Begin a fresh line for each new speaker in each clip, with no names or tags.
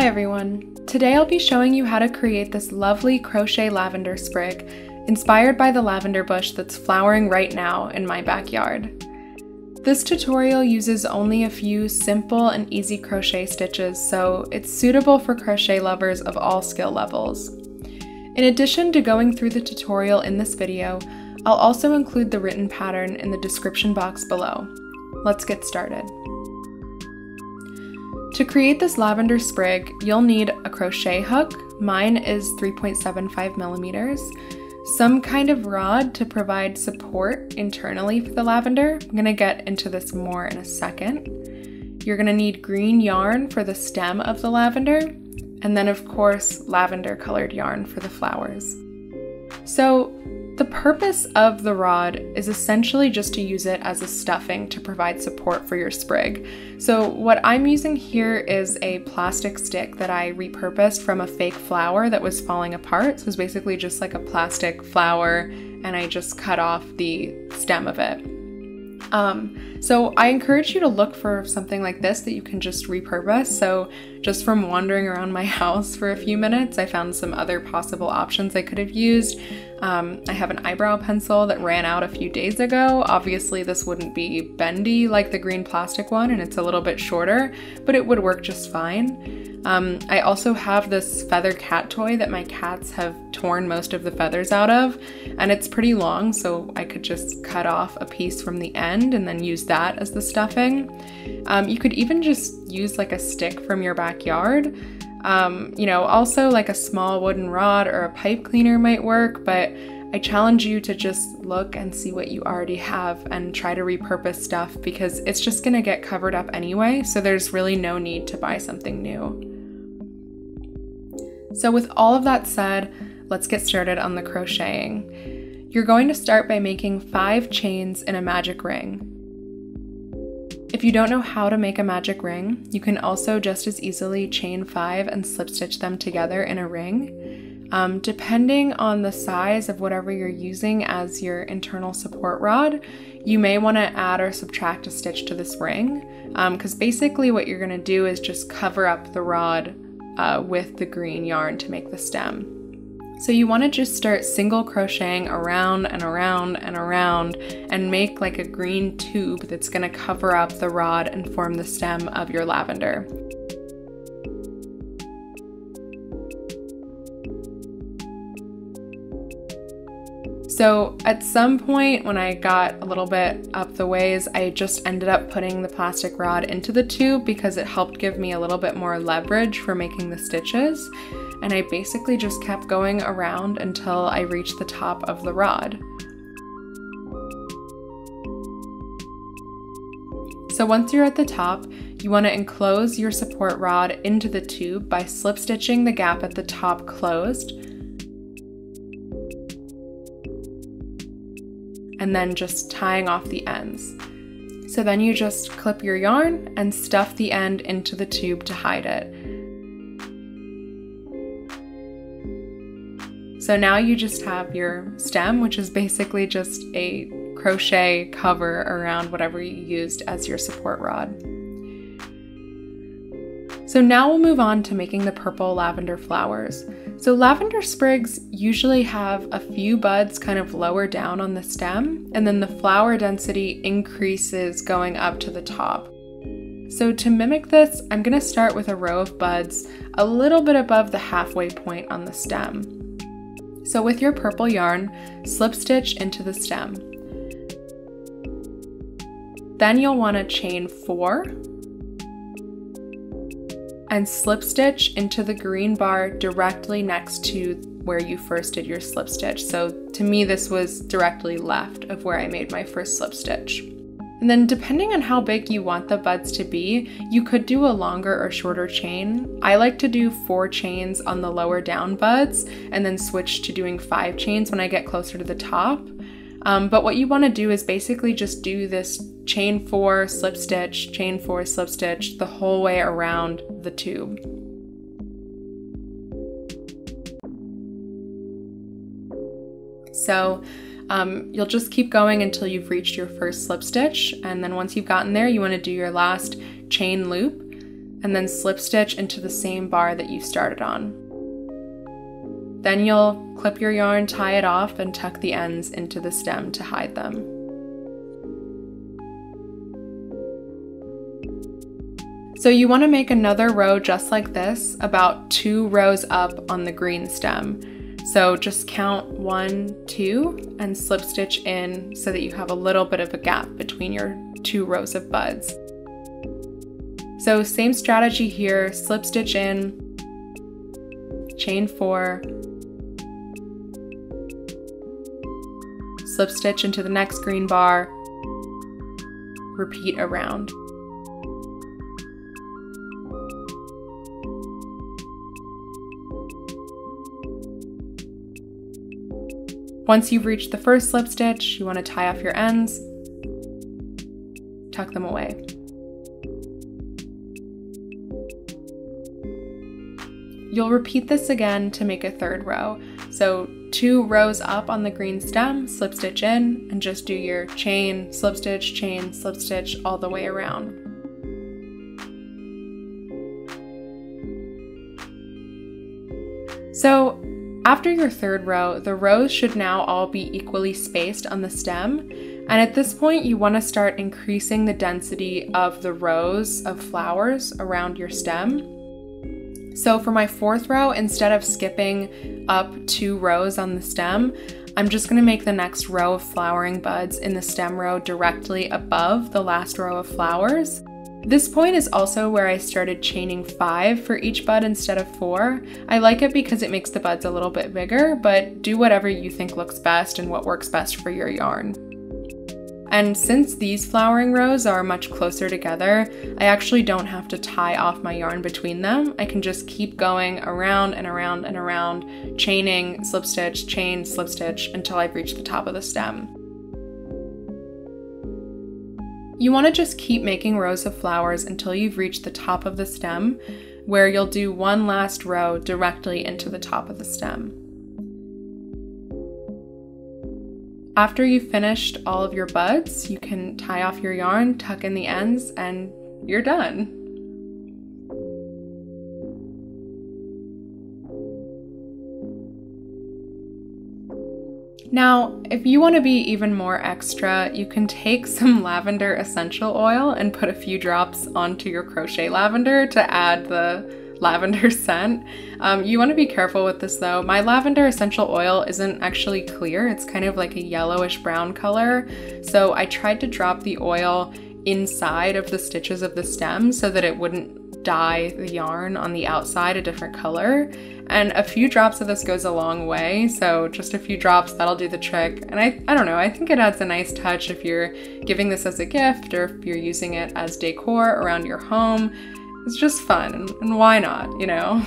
everyone! Today I'll be showing you how to create this lovely crochet lavender sprig inspired by the lavender bush that's flowering right now in my backyard. This tutorial uses only a few simple and easy crochet stitches, so it's suitable for crochet lovers of all skill levels. In addition to going through the tutorial in this video, I'll also include the written pattern in the description box below. Let's get started. To create this lavender sprig, you'll need a crochet hook, mine is 3.75 millimeters, some kind of rod to provide support internally for the lavender. I'm going to get into this more in a second. You're going to need green yarn for the stem of the lavender, and then of course lavender colored yarn for the flowers. So the purpose of the rod is essentially just to use it as a stuffing to provide support for your sprig. So what I'm using here is a plastic stick that I repurposed from a fake flower that was falling apart. So it's basically just like a plastic flower, and I just cut off the stem of it. So I encourage you to look for something like this that you can just repurpose. So just from wandering around my house for a few minutes, I found some other possible options I could have used. I have an eyebrow pencil that ran out a few days ago. Obviously this wouldn't be bendy like the green plastic one, and it's a little bit shorter, but it would work just fine. I also have this feather cat toy that my cats have torn most of the feathers out of, and it's pretty long, so I could just cut off a piece from the end and then use that as the stuffing. You could even just use like a stick from your backyard. Also like a small wooden rod or a pipe cleaner might work, but I challenge you to just look and see what you already have and try to repurpose stuff, because it's just gonna get covered up anyway, so there's really no need to buy something new. So with all of that said, let's get started on the crocheting. You're going to start by making 5 chains in a magic ring. If you don't know how to make a magic ring, you can also just as easily chain 5 and slip stitch them together in a ring. Depending on the size of whatever you're using as your internal support rod, you may want to add or subtract a stitch to this ring, because basically what you're going to do is just cover up the rod with the green yarn to make the stem. So you want to just start single crocheting around and around and around and make like a green tube that's going to cover up the rod and form the stem of your lavender. So at some point when I got a little bit up the ways, I just ended up putting the plastic rod into the tube because it helped give me a little bit more leverage for making the stitches. And I basically just kept going around until I reached the top of the rod. So once you're at the top, you want to enclose your support rod into the tube by slip stitching the gap at the top closed, and then just tying off the ends. So then you just clip your yarn and stuff the end into the tube to hide it. So now you just have your stem, which is basically just a crochet cover around whatever you used as your support rod. So now we'll move on to making the purple lavender flowers. So lavender sprigs usually have a few buds kind of lower down on the stem, and then the flower density increases going up to the top. So to mimic this, I'm going to start with a row of buds a little bit above the halfway point on the stem. So with your purple yarn, slip stitch into the stem. Then you'll want to chain 4 and slip stitch into the green bar directly next to where you first did your slip stitch. So to me, this was directly left of where I made my first slip stitch. And then depending on how big you want the buds to be, you could do a longer or shorter chain. I like to do 4 chains on the lower down buds and then switch to doing 5 chains when I get closer to the top. But what you want to do is basically just do this chain 4, slip stitch, chain 4, slip stitch the whole way around the tube. So you'll just keep going until you've reached your first slip stitch, and then once you've gotten there, you want to do your last chain loop, and then slip stitch into the same bar that you started on. Then you'll clip your yarn, tie it off, and tuck the ends into the stem to hide them. So you want to make another row just like this, about 2 rows up on the green stem. So just count 1, 2, and slip stitch in so that you have a little bit of a gap between your 2 rows of buds. So same strategy here, slip stitch in, chain 4, slip stitch into the next green bar, repeat around. Once you've reached the first slip stitch, you want to tie off your ends, tuck them away. You'll repeat this again to make a 3rd row. So 2 rows up on the green stem, slip stitch in, and just do your chain, slip stitch all the way around. So after your 3rd row, the rows should now all be equally spaced on the stem, and at this point you want to start increasing the density of the rows of flowers around your stem. So for my 4th row, instead of skipping up 2 rows on the stem, I'm just going to make the next row of flowering buds in the stem row directly above the last row of flowers. This point is also where I started chaining 5 for each bud instead of 4. I like it because it makes the buds a little bit bigger, but do whatever you think looks best and what works best for your yarn. And since these flowering rows are much closer together, I actually don't have to tie off my yarn between them. I can just keep going around and around and around, chaining, slip stitch, chain, slip stitch until I've reached the top of the stem. You want to just keep making rows of flowers until you've reached the top of the stem, where you'll do one last row directly into the top of the stem. After you've finished all of your buds, you can tie off your yarn, tuck in the ends, and you're done. Now, if you want to be even more extra, you can take some lavender essential oil and put a few drops onto your crochet lavender to add the lavender scent. You want to be careful with this though. My lavender essential oil isn't actually clear, it's kind of like a yellowish brown color. So I tried to drop the oil inside of the stitches of the stem so that it wouldn't dye the yarn on the outside a different color. And a few drops of this goes a long way, so just a few drops, that'll do the trick. And I don't know, I think it adds a nice touch if you're giving this as a gift or if you're using it as decor around your home. It's just fun, and why not, you know?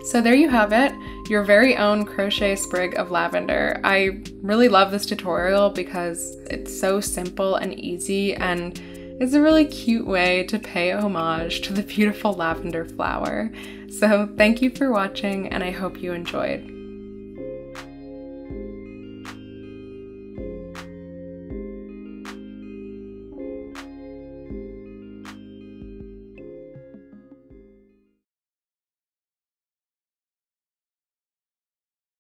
So there you have it, your very own crochet sprig of lavender. I really love this tutorial because it's so simple and easy, and it's a really cute way to pay homage to the beautiful lavender flower. So thank you for watching, and I hope you enjoyed.